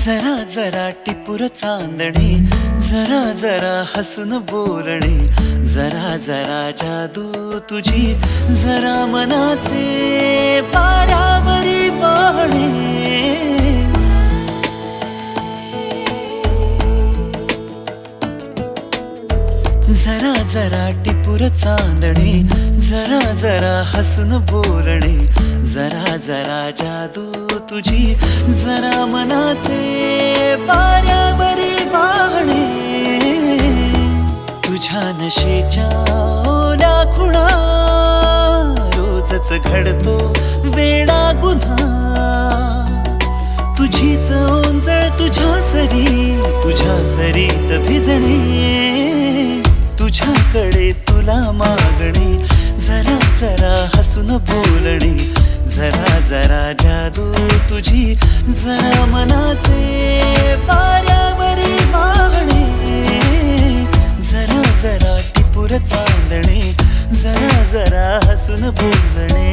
जरा जरा टिपूर चांदणे, जरा जरा हसून बोलणे, जरा जरा जादू तुझी, जरा मनाचे पारावरी वाहणे. जरा जरा टिपूर चांदणे, जरा जरा हसून बोलणे, जरा जरा जादू तुझी, जरा मनाचे पारावरी वाहणे. तुझ्या नशेच्या ओल्या खुणा, रोजच घडतो वेडा गुन्हा. तुझीच ओंजळ तुझ्या सरीत भिजणे. तुझ्याकडे तुला मागणे, जरा जरा हसून बोलणे, जरा जरा जादू तुझी, जरा मनाचे पारावरी वाहणे. जरा जरा टिपूर चांदणे, जरा जरा हसून बोलणे.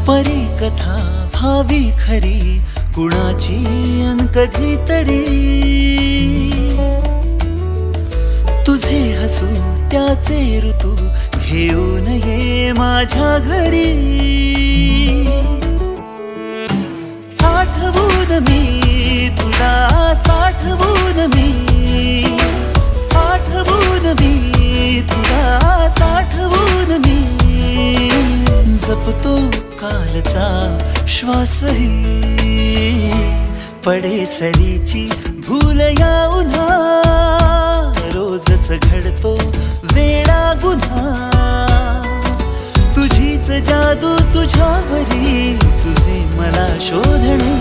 परी कथा भावी खरी, कुणाची अन कधीतरी. तुझे हसू त्याचे ऋतू, घेऊन ये माझ्या घरी. आठवून मी तुला, साठवून मी, आठवून मी तुला, साठवून मी. जपतो कालचा श्वासही, पडे सरीची भूल या उन्हा. रोजच घडतो वेडा गुन्हा. तुझीच जादू तुझ्यावरी, तुझे मला शोधणे.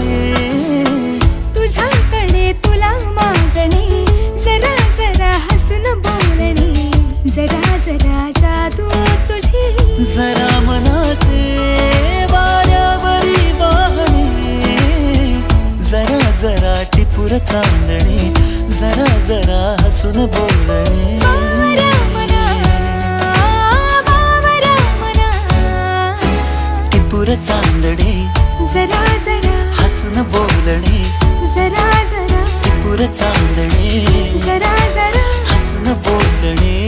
तुझ्याकडे तुला मागणे, जरा जरा हसून बोलणे, जरा जरा जादू तुझी, जरा मनाचे वाऱ्यावरी वाहणे. जरा जरा टिपूर चांदणे, जरा जरा हसून बोलणे. टिपूर चांदणे, जरा जरा हसून बोलणे, जरा जरा टिपूर चांदणे, जरा जरा हसून बोलणे.